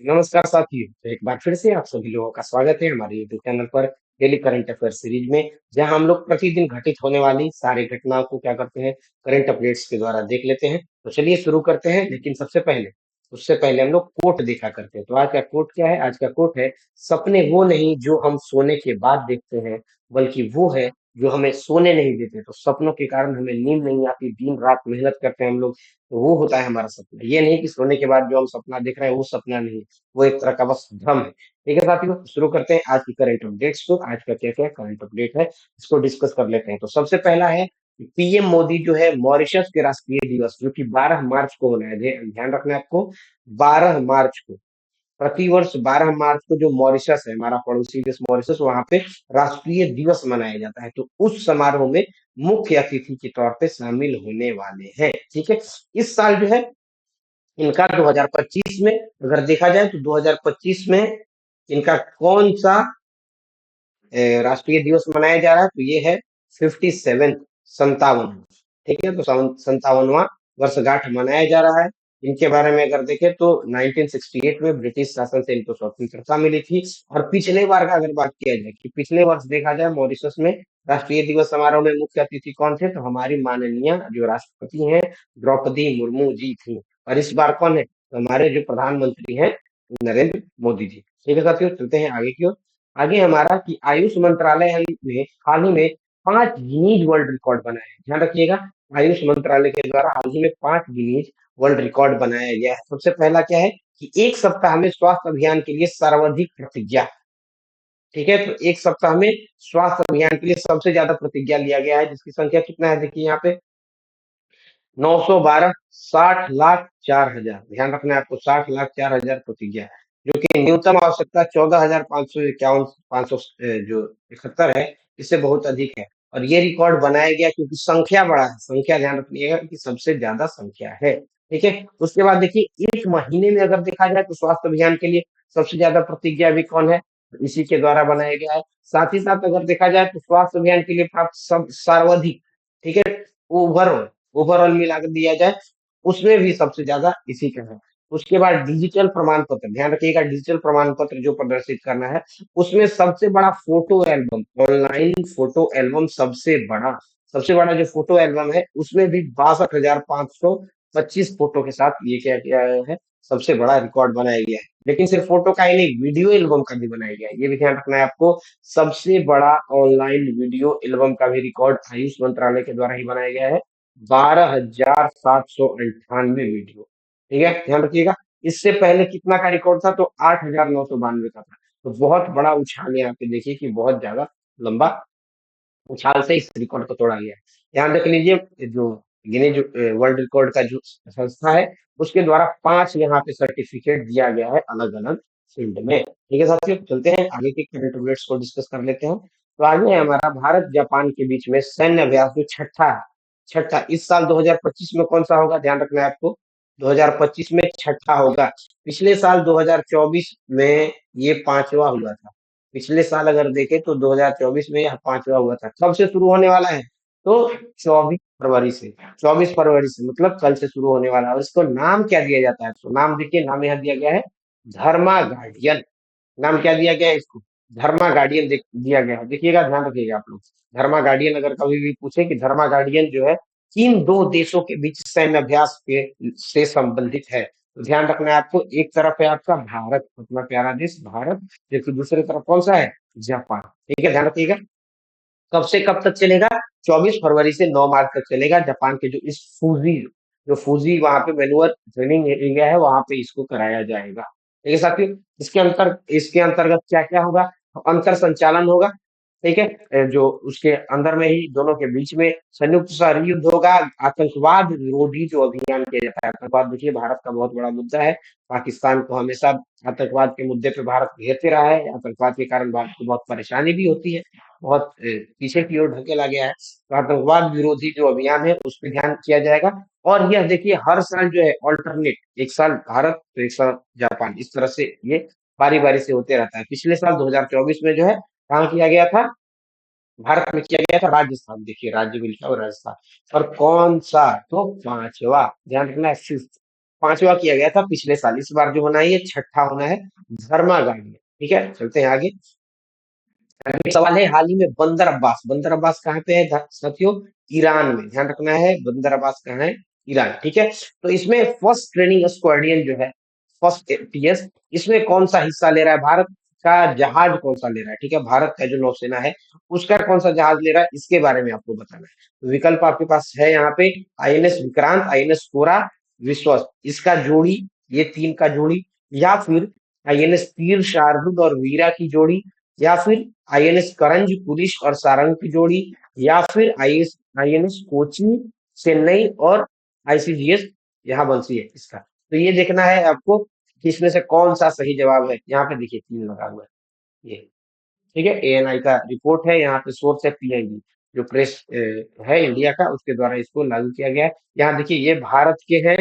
नमस्कार साथियों, तो एक बार फिर से आप सभी लोगों का स्वागत है हमारे यूट्यूब चैनल पर डेली करंट अफेयर सीरीज में, जहां हम लोग प्रतिदिन घटित होने वाली सारी घटनाओं को क्या करते हैं, करंट अपडेट्स के द्वारा देख लेते हैं। तो चलिए शुरू करते हैं, लेकिन उससे पहले हम लोग कोट देखा करते हैं। तो आज का कोट क्या है? आज का कोट है, सपने वो नहीं जो हम सोने के बाद देखते हैं, बल्कि वो है जो हमें सोने नहीं देते। तो सपनों के कारण हमें नींद नहीं आती, दिन रात मेहनत करते हैं हम लोग, तो वो होता है हमारा सपना। ये नहीं कि सोने के बाद जो हम सपना देख रहे हैं वो सपना नहीं, वो एक तरह का बस भ्रम है। ठीक है साथियों, शुरू करते हैं आज की करंट अपडेट्स को। आज का क्या क्या करंट अपडेट है, इसको डिस्कस कर लेते हैं। तो सबसे पहला है कि पीएम मोदी जो है मॉरिशस के राष्ट्रीय दिवस जो कि 12 मार्च को मनाया जाए, ध्यान रखना है आपको, 12 मार्च को, प्रतिवर्ष 12 मार्च को जो मॉरिशस है, हमारा पड़ोसी देश मॉरिशस, वहां पे राष्ट्रीय दिवस मनाया जाता है। तो उस समारोह में मुख्य अतिथि के तौर पे शामिल होने वाले हैं। ठीक है, इस साल जो है इनका 2025 में अगर देखा जाए तो 2025 में इनका कौन सा राष्ट्रीय दिवस मनाया जा रहा है, तो ये है 57 संतावन। ठीक है, तो 57वां वर्षगांठ मनाया जा रहा है। इनके बारे में अगर देखें तो 1968 में ब्रिटिश शासन से इनको स्वतंत्रता मिली थी। और पिछले बार का अगर बात किया जाए कि पिछले वर्ष देखा जाए मॉरिशस में राष्ट्रीय दिवस समारोह में मुख्य अतिथि कौन थे, तो हमारी माननीय जो राष्ट्रपति हैं द्रौपदी मुर्मू जी थी। और इस बार कौन है, तो हमारे जो प्रधानमंत्री हैं नरेंद्र मोदी जी। ठीक है साथियों, चलते हैं आगे की ओर। आगे हमारा कि आयुष मंत्रालय ने हाल ही में 5 गिनीज वर्ल्ड रिकॉर्ड बनाए हैं। ध्यान रखिएगा, आयुष मंत्रालय के द्वारा हाल ही में 5 गिनीज वर्ल्ड रिकॉर्ड बनाया गया है। सबसे पहला क्या है कि एक सप्ताह में स्वास्थ्य अभियान के लिए सर्वाधिक प्रतिज्ञा। ठीक है, तो एक सप्ताह में स्वास्थ्य अभियान के लिए सबसे ज्यादा प्रतिज्ञा लिया गया है, जिसकी संख्या कितना है देखिए यहाँ पे, 912, 60,04,000। ध्यान रखना है आपको, 60,04,000 प्रतिज्ञा है, जो कि न्यूनतम आवश्यकता 14,551, 500 जो 71 है, इससे बहुत अधिक है। और ये रिकॉर्ड बनाया गया क्योंकि संख्या बड़ा है, संख्या ध्यान रखिएगा कि सबसे ज्यादा संख्या है। ठीक है, उसके बाद देखिए एक महीने में अगर देखा जाए तो स्वास्थ्य अभियान के लिए सबसे ज्यादा प्रतिज्ञा भी कौन है, इसी के द्वारा बनाया गया है। साथ ही साथ अगर देखा जाए तो स्वास्थ्य अभियान के लिए प्राप्त सब सर्वाधिक, ठीक है, ओवरऑल ओवरऑल मिला कर दिया जाए, उसमें भी सबसे ज्यादा इसी का है। उसके बाद डिजिटल प्रमाण पत्र, ध्यान रखिएगा, डिजिटल प्रमाण पत्र जो प्रदर्शित करना है, उसमें सबसे बड़ा photo album, online photo album सबसे बड़ा जो फोटो एल्बम है, उसमें भी 62,525 फोटो के साथ ये क्या किया गया है, सबसे बड़ा रिकॉर्ड बनाया गया है। लेकिन सिर्फ फोटो का ही नहीं, वीडियो एल्बम का भी बनाया गया है, ये भी ध्यान रखना है आपको। सबसे बड़ा ऑनलाइन वीडियो एल्बम का भी रिकॉर्ड आयुष मंत्रालय के द्वारा ही बनाया गया है, 12,798 वीडियो। ठीक है, ध्यान रखिएगा। इससे पहले कितना का रिकॉर्ड था, तो 8,992 का था। तो बहुत बड़ा उछाल यहाँ पे देखिए कि बहुत ज्यादा लंबा उछाल से इस रिकॉर्ड को तोड़ा गया है। ध्यान रख लीजिए, जो गिनीज वर्ल्ड रिकॉर्ड का जो संस्था है, उसके द्वारा 5 यहाँ पे सर्टिफिकेट दिया गया है अलग अलग फील्ड में। ठीक है साथियों, चलते हैं आगे के करंट अफेयर्स को डिस्कस कर लेते हैं। तो आगे है हमारा भारत जापान के बीच में सैन्य अभ्यास जो छठा इस साल 2025 में कौन सा होगा, ध्यान रखना है आपको, 2025 में छठा होगा। पिछले साल 2024 में ये पांचवा हुआ था। पिछले साल अगर देखें तो 2024 में यह पांचवा हुआ था। कब से शुरू होने वाला है, तो 24 फरवरी से, 24 फरवरी से मतलब कल से शुरू होने वाला है। और इसको नाम क्या दिया जाता है, तो नाम देखिए, नाम यहाँ दिया गया है धर्मा गार्डियन। नाम क्या दिया गया है इसको, धर्मा गार्डियन दिया गया है। देखिएगा, ध्यान रखिएगा आप लोग, धर्मा गार्डियन अगर कभी भी पूछे कि धर्मा गार्डियन जो है किन दो देशों के बीच सैन्य अभ्यास के से संबंधित है, तो ध्यान रखना है आपको, एक तरफ है आपका भारत, अपना प्यारा देश भारत, जबकि दूसरी तरफ कौन सा है, जापान। ठीक है, ध्यान रखिएगा। कब से कब तक चलेगा, 24 फरवरी से 9 मार्च तक चलेगा। जापान के जो फूजी वहां पे मैनुअल ट्रेनिंग एरिया है, वहां पे इसको कराया जाएगा। ठीक है साथियों, इसके अंतर्गत क्या क्या होगा, तो अंतर संचालन होगा। ठीक है, जो उसके अंदर में ही दोनों के बीच में संयुक्त शहरी युद्ध होगा। आतंकवाद विरोधी जो अभियान किया जाता है, आतंकवाद देखिए भारत का बहुत बड़ा मुद्दा है। पाकिस्तान को हमेशा आतंकवाद के मुद्दे पे भारत घेरते रहा है, आतंकवाद के कारण भारत को बहुत परेशानी भी होती है, बहुत पीछे की ओर ढकेला गया है। तो आतंकवाद विरोधी जो अभियान है उस पर ध्यान किया जाएगा। और यह देखिए हर साल जो है ऑल्टरनेट, एक साल भारत तो एक साल जापान, इस तरह से ये बारी बारी से होते रहता है। पिछले साल 2024 में जो है कहाँ किया गया था, भारत में किया गया था राजस्थान। देखिए राज्य भी लिखा हुआ राजस्थान, और कौन सा, तो पांचवा, ध्यान रखना है, फिफ्थ। 5वां किया गया था पिछले साल, इस बार जो होना है ये 6ठा होना है, धर्मा गार्ड में। ठीक है, चलते हैं आगे। अगला सवाल है, हाल ही में बंदर अब्बास कहाँ पे है साथियों? ईरान में। ध्यान रखना है, बंदर अब्बास कहाँ है? ईरान। ठीक है, तो इसमें फर्स्ट ट्रेनिंग स्क्वाड्रन जो है, फर्स्ट एफटीएस, इसमें कौन सा हिस्सा ले रहा है? भारत का जहाज कौन सा ले रहा है? ठीक है, भारत का जो नौसेना है उसका कौन सा जहाज ले रहा है, इसके बारे में आपको बताना है। तो विकल्प आपके पास है यहाँ पे, आईएनएस विक्रांत, आईएनएस कोरा, विश्वास, इसका जोड़ी, ये तीन का जोड़ी, या फिर आईएनएस तीर शार्दुल और वीरा की जोड़ी, या फिर आईएनएस करंज पुलिस और सारंग की जोड़ी, या फिर आईएस आईएनएस कोची चेन्नई और आईसीजीएस यहाँ बंसी है इसका। तो ये देखना है आपको कि इसमें से कौन सा सही जवाब है। यहाँ पे देखिए तीन लगा हुआ है ये। ठीक है, एएनआई का रिपोर्ट है, यहाँ पे सोर्स है पीआईबी, जो प्रेस है इंडिया का, उसके द्वारा इसको लागू किया गया है। यहाँ देखिए ये भारत के हैं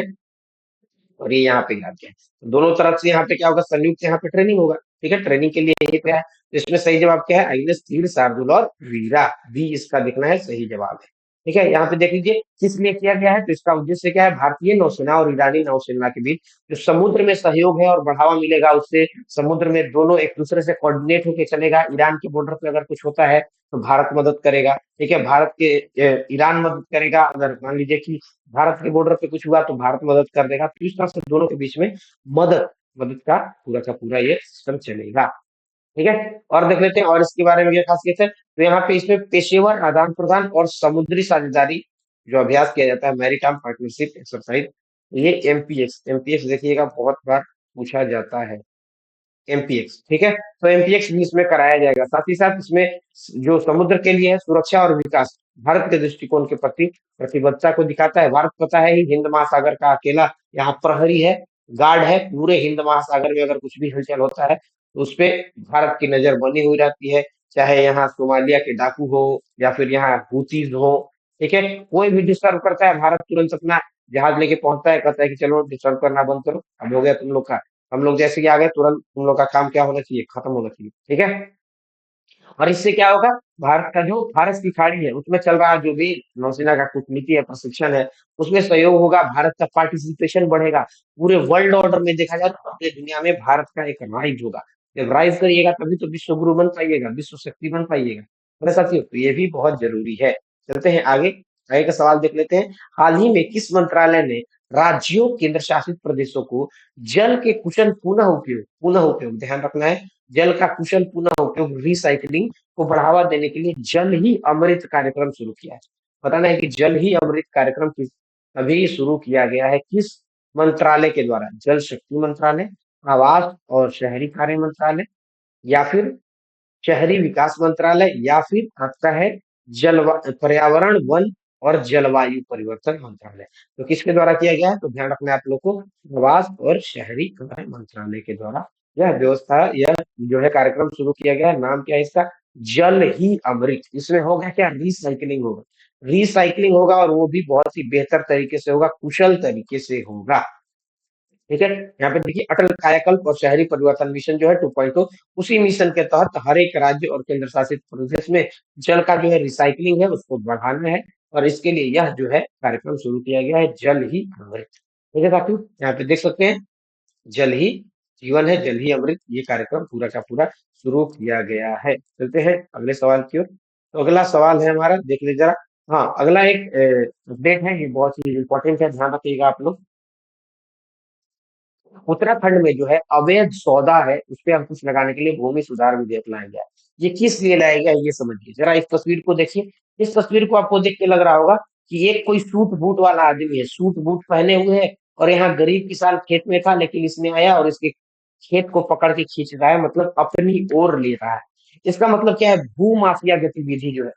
और ये यहाँ पे आते हैं, तो दोनों तरफ से यहाँ पे क्या होगा, संयुक्त यहाँ पे ट्रेनिंग होगा। ठीक है, ट्रेनिंग के लिए यही पे है, तो इसमें सही जवाब क्या है? आईएनएस तीर शार्दुल और वीरा, बी इसका देखना है सही जवाब है। ठीक है, यहाँ पे देख लीजिए किस लिए किया गया है, तो इसका उद्देश्य क्या है? भारतीय नौसेना और ईरानी नौसेना के बीच जो समुद्र में सहयोग है और बढ़ावा मिलेगा उससे, समुद्र में दोनों एक दूसरे से कोऑर्डिनेट होकर चलेगा। ईरान के बॉर्डर पे अगर कुछ होता है तो भारत मदद करेगा। ठीक है, भारत के ईरान मदद करेगा, अगर मान लीजिए कि भारत के बॉर्डर पे कुछ हुआ तो भारत मदद कर देगा। तो इस तरह से दोनों के बीच में मदद मदद का पूरा ये सिस्टम चलेगा। ठीक है, और देख लेते हैं और इसके बारे में क्या खासियत है। तो यहाँ पे इसमें पेशेवर आदान प्रदान और समुद्री साझेदारी जो अभ्यास किया जाता है, मैरीटाइम पार्टनरशिप एक्सरसाइज, ये एमपीएक्स एमपीएक्स देखिएगा बहुत बार पूछा जाता है, एमपीएक्स। ठीक है, तो एमपीएक्स भी इसमें कराया जाएगा। साथ ही साथ इसमें जो समुद्र के लिए है सुरक्षा और विकास, भारत के दृष्टिकोण के प्रति प्रतिबद्धता को दिखाता है। भारत पता है ही हिंद महासागर का अकेला यहाँ प्रहरी है, गार्ड है। पूरे हिंद महासागर में अगर कुछ भी हलचल होता है तो उस पे भारत की नजर बनी हुई रहती है, चाहे यहाँ सोमालिया के डाकू हो या फिर यहाँ हूतीज हो। ठीक है, कोई भी डिस्टर्ब करता है भारत तुरंत अपना जहाज लेके पहुंचता है, कहता है कि चलो डिस्टर्ब करना बंद करो, अब हो गया तुम लोग का, हम लोग जैसे कि आ गए तुरंत तुम लोग का काम क्या होना चाहिए, खत्म होना चाहिए। ठीक है, और इससे क्या होगा, भारत का जो फारस की खाड़ी है उसमें चल रहा जो भी नौसेना का कूटनीति है, प्रशिक्षण है, उसमें सहयोग होगा, भारत का पार्टिसिपेशन बढ़ेगा। पूरे वर्ल्ड ऑर्डर में देखा जाए तो पूरी दुनिया में भारत का एक राइज होगा। जब राइज करिएगा तभी तो विश्व गुरु बन पाइएगा, विश्व शक्ति बन पाइएगा। मेरे साथियों, तो ये भी बहुत जरूरी है। चलते हैं आगे, आगे का सवाल देख लेते हैं। हाल ही में किस मंत्रालय ने राज्यों केंद्र शासित प्रदेशों को जल के कुशल पुनः उपयोग, ध्यान रखना है, जल का कुशल पुनः उपयोग, रिसाइकलिंग को बढ़ावा देने के लिए जल ही अमृत कार्यक्रम शुरू किया है। बताना है कि जल ही अमृत कार्यक्रम अभी शुरू किया गया है, किस मंत्रालय के द्वारा? जल शक्ति मंत्रालय, आवास और शहरी कार्य मंत्रालय, या फिर शहरी विकास मंत्रालय, या फिर आपका है जल पर्यावरण वन और जलवायु परिवर्तन मंत्रालय। तो किसके द्वारा किया गया है? तो ध्यान रखना है आप लोग को, आवास और शहरी कार्य मंत्रालय के द्वारा यह व्यवस्था, यह जो है कार्यक्रम शुरू किया गया है। नाम क्या है इसका? जल ही अमृत। इसमें होगा क्या? रिसाइकलिंग होगा, रिसाइकलिंग होगा और वो भी बहुत ही बेहतर तरीके से होगा, कुशल तरीके से होगा। ठीक है, यहाँ पे देखिए अटल कायाकल्प और शहरी परिवर्तन मिशन जो है 2.0, उसी मिशन के तहत हर एक राज्य और केंद्र शासित प्रदेश में जल का जो है रिसाइकलिंग है उसको बढ़ाना है, और इसके लिए यह जो है कार्यक्रम शुरू किया गया है, जल ही अमृत। ठीक है साथियों, यहाँ पे देख सकते हैं जल ही जीवन है, जल ही अमृत, ये कार्यक्रम पूरा का पूरा शुरू किया गया है। चलते हैं अगले सवाल की ओर। तो अगला सवाल है हमारा, देख लीजिए जरा। हाँ, अगला एक अपडेट है, ये बहुत ही इंपॉर्टेंट है, ध्यान रखिएगा आप लोग। उत्तराखंड में जो है अवैध सौदा है उस पे अंकुश लगाने के लिए भूमि सुधार विधेयक लाया गया है। ये किस लिए लाया गया है ये समझिए जरा, इस तस्वीर को देखिए। इस तस्वीर को आपको देख के लग रहा होगा कि एक कोई सूट बूट वाला आदमी है, सूट बूट पहने हुए है, और यहाँ गरीब किसान खेत में था लेकिन इसने आया और इसके खेत को पकड़ के खींच रहा है, मतलब अपनी ओर ले रहा है। इसका मतलब क्या है? भू माफिया गतिविधि जो है,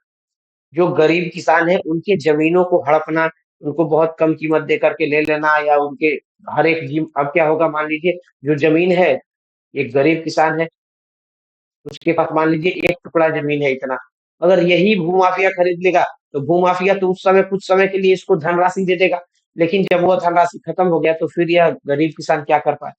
जो गरीब किसान है उनके जमीनों को हड़पना, उनको बहुत कम कीमत दे करके ले लेना, या उनके हर एक जीव, अब क्या होगा मान लीजिए जो जमीन है, एक गरीब किसान है उसके पास मान लीजिए एक टुकड़ा जमीन है इतना, अगर यही भूमाफिया खरीद लेगा तो भूमाफिया तो उस समय कुछ समय के लिए इसको धनराशि दे देगा, लेकिन जब वो धनराशि खत्म हो गया तो फिर यह गरीब किसान क्या कर पाए?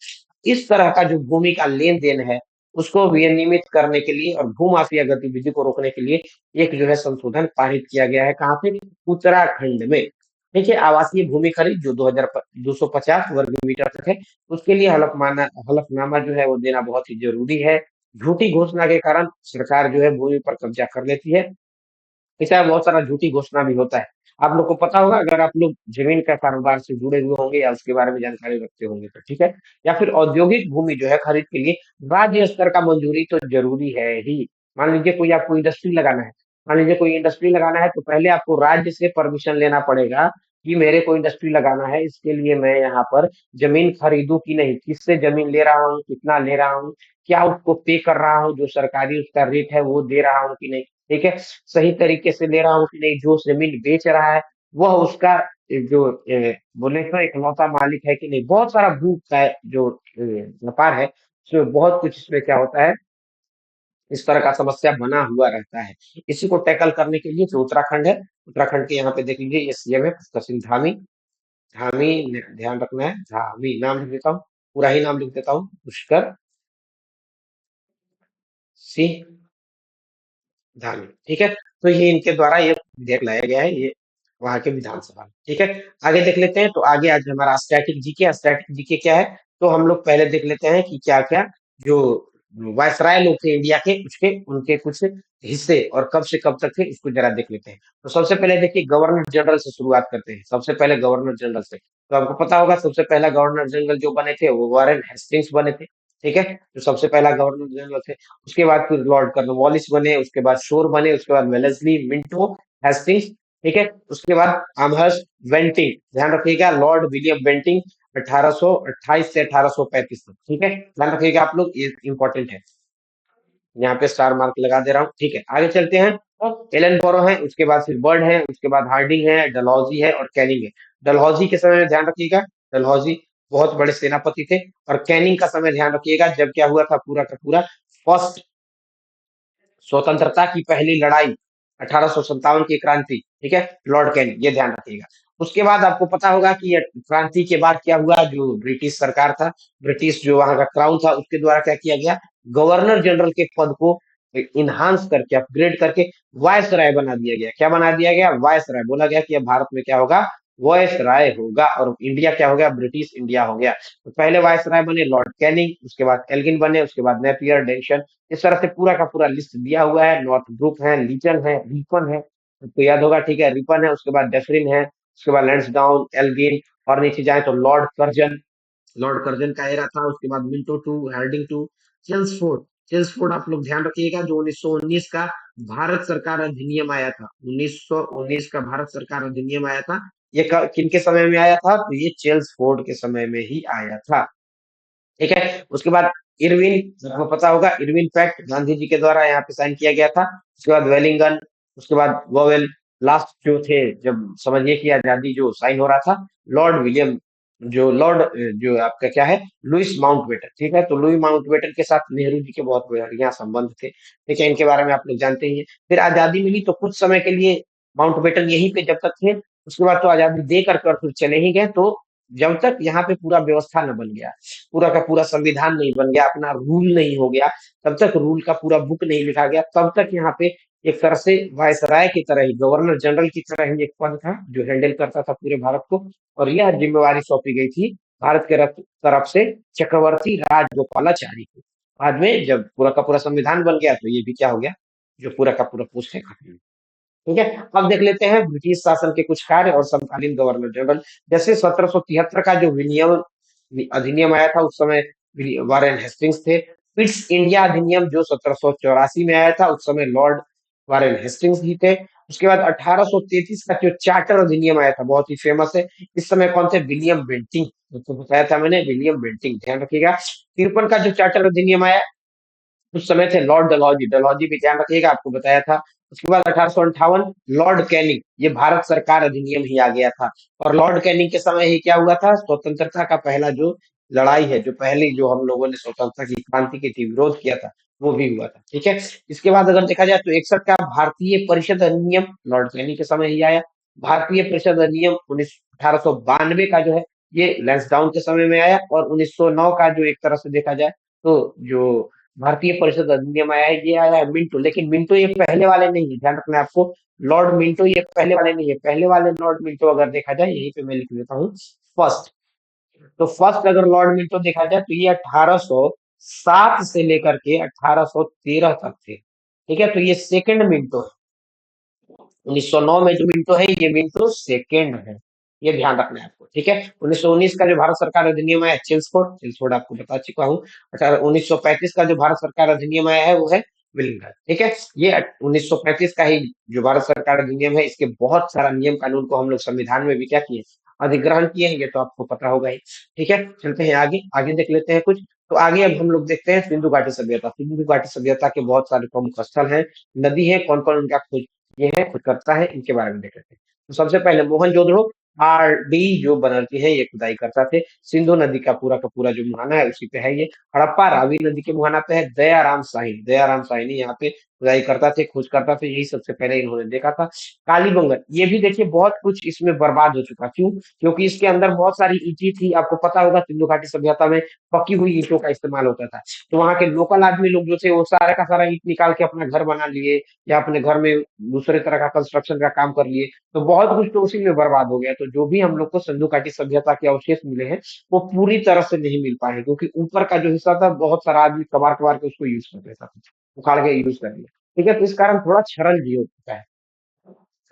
इस तरह का जो भूमि का लेन देन है उसको विनियमित करने के लिए और भूमाफिया गतिविधि को रोकने के लिए एक जो है संशोधन पारित किया गया है, कहाँ पे? उत्तराखंड में। देखिए, आवासीय भूमि खरीद जो 250 वर्ग मीटर तक है, उसके लिए हलफनामा जो है वो देना बहुत ही ज़रूरी है। झूठी घोषणा के कारण सरकार जो है भूमि पर कब्ज़ा कर लेती है। ऐसा बहुत सारा झूठी घोषणा भी होता है। आप लोग को पता होगा, अगर आप लोग ज़मीन का कारोबार से जुड़े हुए होंगे या उसके बारे में जानकारी रखते होंगे तो, ठीक है? या फिर औद्योगिक भूमि जो है खरीद के लिए राज्य स्तर का मंजूरी तो ज़रूरी है ही। मान लीजिए कोई आपको इंडस्ट्री लगाना है, मान लीजिए कोई इंडस्ट्री लगाना है तो पहले आपको राज्य से परमिशन लेना पड़ेगा कि मेरे को इंडस्ट्री लगाना है, इसके लिए मैं यहाँ पर ज़मीन खरीदूँ कि नहीं? किससे ज़मीन ले रहा हूँ, कितना ले रहा हूँ, क्या उसको पे कर रहा हूँ, जो सरकारी उसका रेट है वो दे रहा हूँ कि नहीं? ठीक है? सही तरीके से ले रहा हूँ कि नहीं, जो ज़मीन बेच रहा है, वह उसका जो बोले तो इकलौता मालिक है कि नहीं। बहुत सारा भू का जो व्यापार है, उसमें बहुत कुछ इसमें क्या होता है, इस तरह का समस्या बना हुआ रहता है। इसी को टैकल करने के लिए जो उत्तराखंड है, उत्तराखंड के यहाँ पे देख लीजिए ये सीएम है पुष्कर सिंह धामी। धामी ध्यान रखना है, धामी नाम लिख देता हूँ, पूरा ही नाम लिख देता हूँ, पुष्कर सिंह धामी, ठीक है? तो ये इनके द्वारा ये विधेयक लाया गया है, ये वहाँ के विधानसभा में, ठीक है? आगे देख लेते हैं, तो आगे आज हमारा स्टैटिक जीके क्या है? तो हम लोग पहले देख लेते हैं कि क्या-क्या जो वायसराय लोग थे इंडिया के, उसके उनके कुछ हिस्से और कब से कब तक थे, इसको ज़रा देख लेते हैं। तो सबसे पहले देखिए गवर्नर जनरल से शुरुआत करते हैं, सबसे पहले गवर्नर जनरल से। तो आपको पता होगा सबसे पहला गवर्नर जनरल जो बने थे, वो वॉरेन हेस्टिंग्स बने थे, ठीक है? जो सबसे पहला गवर्नर जनरल थे। उसके बाद फिर लॉर्ड कॉर्नवालिस बने, उसके बाद शोर बने, उसके बाद वेलेस्ली मिंटो हेस्टिंग्स, ठीक है? उसके बाद आमहर्स्ट बेंटिंग, ध्यान रखिएगा, लॉर्ड विलियम बेंटिंग 1828 से 1835 तक, ठीक है? ध्यान रखिएगा आप लोग, ये इंपॉर्टेंट है। यहाँ पे स्टार मार्क लगा दे रहा हूँ, ठीक है? आगे चलते हैं। तो एलन बोरो है, उसके बाद फिर बर्ड है, उसके बाद हार्डिंग है, डलहौजी है और कैनिंग है। डलहौजी के समय में ध्यान रखिएगा, डलहौजी बहुत बड़े सेनापति थे। और कैनिंग का समय ध्यान रखिएगा, जब क्या हुआ था पूरा का पूरा फर्स्ट स्वतंत्रता की पहली लड़ाई 1857 की क्रांति, ठीक है? लॉर्ड कैनिंग, ये ध्यान रखिएगा। उसके बाद आपको पता होगा कि ये क्रांति के बाद क्या हुआ, जो ब्रिटिश सरकार था, ब्रिटिश जो वहां का क्राउन था, उसके द्वारा क्या किया गया, गवर्नर जनरल के पद को इनहांस करके, अपग्रेड करके वायसराय बना दिया गया। क्या बना दिया गया? वायसराय। बोला गया कि अब भारत में क्या होगा, वायसराय होगा, और इंडिया क्या हो गया, ब्रिटिश इंडिया हो गया। तो पहले वायसराय बने लॉर्ड कैनिंग, उसके बाद एल्गिन बने, उसके बाद नेपियर, डेनिशन। इस तरह से पूरा का पूरा लिस्ट दिया हुआ है। नॉर्थ ब्रुक है, लीचन है, रिपन है, तो याद होगा, ठीक है? रिपन है, उसके बाद डेफरिन है, उसके बाद लैंसडाउन, एल्गिन, और नीचे जाए तो लॉर्ड कर्जन का एरा था। उसके बाद मिंटो टू, हार्डिंग टू, चेल्सफोर्ड आप लोग ध्यान रखिएगा, जो 1919 का भारत सरकार अधिनियम आया था, 1919 का भारत सरकार अधिनियम आया था। ये किनके समय में आया था? तो ये चेल्सफोर्ड के समय में ही आया था, ठीक है? उसके बाद इरविन, आपको पता होगा इरविन पैक्ट गांधी जी के द्वारा यहाँ पे साइन किया गया था। उसके बाद वेलिंगन, उसके बाद वोवेल, लास्ट जो थे, जब समझिए कि आजादी जो साइन हो रहा था, लॉर्ड विलियम, जो आपका क्या है, लुइस माउंटबेटन, ठीक है? तो लुई माउंटबेटन के साथ नेहरू जी के बहुत बढ़िया संबंध थे, ठीक है? इनके बारे में आप लोग जानते ही हैं। फिर आजादी मिली तो कुछ समय के लिए माउंटबेटन यहीं पे जब तक थे, उसके बाद तो आजादी दे कर फिर चले ही गए। तो जब तक यहाँ पे पूरा व्यवस्था न बन गया, पूरा का पूरा संविधान नहीं बन गया, अपना रूल नहीं हो गया, तब तक रूल का पूरा बुक नहीं लिखा गया, तब तक यहाँ पे एक तरह से वायसराय की तरह ही, गवर्नर जनरल की तरह ही एक पद था जो हैंडल करता था पूरे भारत को। और यह जिम्मेवारी सौंपी गई थी भारत के तरफ से चक्रवर्ती राजगोपालाचारी को। बाद में जब पूरा का पूरा संविधान बन गया तो ये भी क्या हो गया, जो पूरा का पूरा पोस्ट है खत्म। ठीक है? अब देख लेते हैं ब्रिटिश शासन के कुछ कार्य और समकालीन गवर्नर जनरल। जैसे 1773 का जो अधिनियम आया था, उस समय वारेन हेस्टिंग्स थे। पिट्स इंडिया अधिनियम जो 1784 में आया था, उस समय लॉर्ड वारेन हेस्टिंग्स जी थे। उसके बाद 1833 का जो चार्टर अधिनियम आया था, बहुत ही फेमस है। इस समय कौन थे? विलियम बेंटिंग, तो बताया था मैंने, विलियम बेंटिंग, ध्यान रखिएगा। 53 का जो चार्टर अधिनियम आया, उस समय थे लॉर्ड डलहौजी, डलहौजी भी ध्यान रखिएगा, आपको बताया था। उसके बाद 1858 लॉर्ड कैनिंग, ये भारत सरकार अधिनियम ही आ गया था। और लॉर्ड कैनिंग के समय ही क्या हुआ था, स्वतंत्रता का पहला जो लड़ाई है, जो पहली जो हम लोगों ने स्वतंत्रता की क्रांति की थी, विरोध किया था, वो भी हुआ था, ठीक है? इसके बाद अगर देखा जाए तो 61 का भारतीय परिषद अधिनियम लॉर्ड कैनिंग के समय ही आया। भारतीय परिषद अधिनियम 1892 का जो है, ये लैंसडाउन के समय में आया। और 1909 का जो एक तरह से देखा जाए तो जो भारतीय परिषद अधिनियम आया है, ये आया है मिंटो, लेकिन मिंटो ये पहले वाले नहीं है, ध्यान रखना है आपको। लॉर्ड मिंटो ये पहले वाले नहीं है, पहले वाले लॉर्ड मिंटो अगर देखा जाए, यहीं पे मैं लिख देता हूँ फर्स्ट। तो फर्स्ट अगर लॉर्ड मिंटो देखा जाए तो ये 1807 से लेकर के 1813 तक थे, ठीक है। तो ये सेकंड मिंटो है। 1909 में जो मिंटो है, ये मिंटो सेकेंड है, ये ध्यान रखना है आपको, ठीक है। 1919 का जो भारत सरकार अधिनियम आया चिल्सफोर्ड, चिल्सफोर्ड आपको बता चुका हूँ। अच्छा, 1935 का जो भारत सरकार अधिनियम आया है वो है विलिंगडन, ठीक है। ये 1935 का ही जो भारत सरकार अधिनियम है, इसके बहुत सारा नियम कानून को हम लोग संविधान में भी क्या किए, अधिग्रहण किए हैं, ये तो आपको पता होगा ही। ठीक है, चलते हैं आगे, आगे देख लेते हैं कुछ। तो आगे अब हम लोग देखते हैं सिंधु घाटी सभ्यता। सिंधु घाटी सभ्यता के बहुत सारे प्रमुख स्थल हैं, नदी है, कौन कौन उनका खोज ये है, खुद करता है, इनके बारे में देख लेते हैं। तो सबसे पहले मोहनजोदड़ो, आरडी जो बनर्जी है, ये खुदाई करता थे। सिंधु नदी का पूरा जो मुहाना है उसी पे है ये। हड़प्पा रावी नदी के मुहाना पे है। दयाराम साहिनी यहाँ पे खुदाई करता थे, खोज करता थे, यही सबसे पहले इन्होंने देखा था। कालीबंगन, ये भी देखिए बहुत कुछ इसमें बर्बाद हो चुका, क्यों? क्योंकि इसके अंदर बहुत सारी ईंटें थी, आपको पता होगा सिंधु घाटी सभ्यता में पकी हुई ईंटों का इस्तेमाल होता था। तो वहाँ के लोकल आदमी लोग जो थे वो सारा का सारा ईंट निकाल के अपना घर बना लिए, या अपने घर में दूसरे तरह का कंस्ट्रक्शन का काम कर लिए। तो बहुत कुछ तो उसी में बर्बाद हो गया। तो जो भी हम लोग को सिंधु घाटी सभ्यता के अवशेष मिले हैं, वो पूरी तरह से नहीं मिल पाए, क्योंकि ऊपर का जो हिस्सा था बहुत सारा आदमी कबाड़ कबाड़ के उसको यूज कर लेता था, उखाड़ के यूज कर लिया। ठीक है, तो इस कारण थोड़ा क्षरण भी हो चुका है।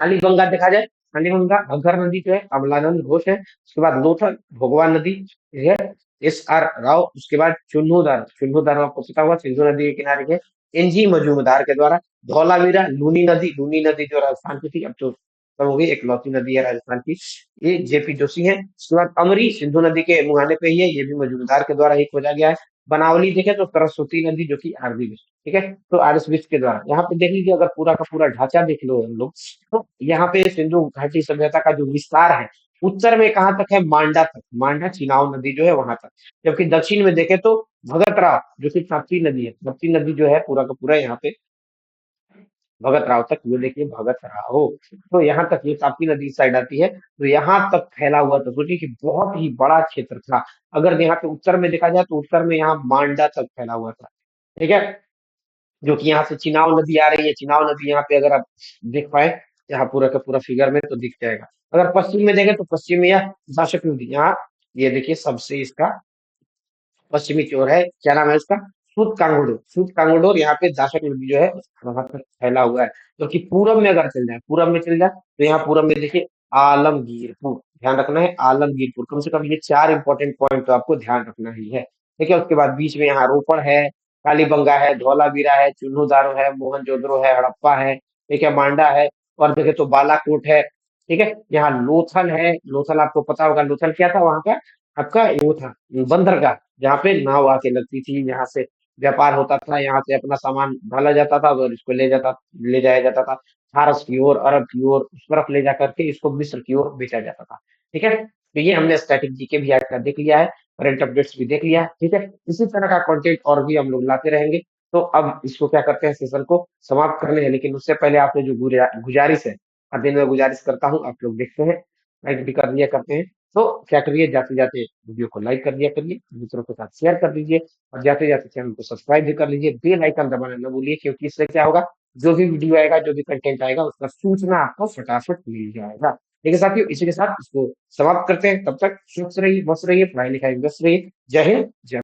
कालीबंगा देखा जाए, कालीबंगा घग्गर नदी जो है, अमलानंद घोष है। उसके बाद लोथल, भोगवा नदी, ठीक है, एस आर राव। उसके बाद चुन्नूदार, चुन्नूदार आपको पता होगा सिंधु नदी के किनारे के, एनजी मजूमदार के द्वारा। धौलावीरा, लूनी नदी जो राजस्थान की थी, अब तो सब हो गई, इकलौती नदी है राजस्थान की, ये जेपी जोशी है। उसके बाद अमरी, सिंधु नदी के मुहाने पे ही है, ये भी मजूमदार के द्वारा ही खोजा गया है। बनावली देखे तो सरस्वती नदी जो कि आरबी, ठीक है, तो आरएस बिष्ट के द्वारा। यहाँ पे देख लीजिए, अगर पूरा का पूरा ढांचा देख लो हम लोग, तो यहाँ पे सिंधु घाटी सभ्यता का जो विस्तार है, उत्तर में कहाँ तक है, मांडा तक, मांडा चिनाव नदी जो है वहां तक। जबकि दक्षिण में देखे तो भगत राव जो कि ताप्ती नदी है, ताप्ती नदी जो है पूरा का पूरा यहाँ पे भगत राव तक, ये देखिए भगत राव, तो यहाँ तक ये ताप्ती नदी इस साइड आती है, तो यहाँ तक फैला हुआ था। सोचिए कि बहुत ही बड़ा क्षेत्र था। अगर यहाँ पे उत्तर में देखा जाए तो उत्तर में यहाँ मांडा तक फैला हुआ था, ठीक है, जो कि यहाँ से चिनाव नदी आ रही है। चिनाव नदी यहाँ पे अगर आप देख पाए, यहाँ पूरा का पूरा फिगर में तो दिख जाएगा। अगर पश्चिम में देखें तो पश्चिम में यह दाशक नदी, यहाँ ये देखिए सबसे इसका पश्चिमी छोर है, क्या नाम है उसका, सूत कांगड़ोर, यहाँ पे दाशक नदी जो है वहां तक फैला हुआ है। जो कि पूरब में अगर चल जाए, पूरब में चल जाए तो यहाँ पूरब में देखिए आलमगीरपुर, ध्यान रखना है आलमगीरपुर, कम से कम ये चार इंपॉर्टेंट पॉइंट तो आपको ध्यान रखना ही है। ठीक है, उसके बाद बीच में यहाँ रोपड़ है, कालीबंगा है, धौलावीरा है, चुन्नूदारो है, मोहनजोदड़ो है, हड़प्पा है, ठीक है, मांडा है, और देखे तो बालाकोट है। ठीक है, यहाँ लोथल है, लोथल आपको पता होगा, लोथल क्या था वहां का, आपका वो था बंदरगाह, जहाँ पे नाव आके लगती थी, यहाँ से व्यापार होता था, यहाँ से अपना सामान ढाला जाता था और इसको ले जाया जाता था फारस की ओर, अरब की ओर, उस तरफ ले जा करके इसको मिस्र की ओर बेचा जाता था। ठीक है, तो ये हमने स्टैटिक जीके भी आज का देख लिया है, करंट अपडेट्स भी देख लिया है। ठीक है, इसी तरह का कंटेंट और भी हम लोग लाते रहेंगे। तो अब इसको क्या करते हैं, सेशन को समाप्त करने हैं, लेकिन उससे पहले आपने जो गुजारिश है, हर दिन मैं गुजारिश करता हूँ, आप लोग देखते हैं, लाइक भी कर लिया करते हैं। तो क्या करिए, जाते जाते वीडियो को लाइक कर दिया करिए, दूसरों के साथ शेयर कर दीजिए, और जाते जाते चैनल को सब्सक्राइब भी कर लीजिए, बेल आइकन दबाना न भूलिए, क्योंकि इससे क्या होगा, जो भी वीडियो आएगा, जो भी कंटेंट आएगा, उसका सूचना आपको फटाफट मिल जाएगा। ठीक है साथियों, इसी के साथ इसको समाप्त करते हैं। तब तक स्वस्थ रहिए, मस्त रहिए, पढ़ाई लिखाई में व्यस्त रहिए। जय हिंद, जय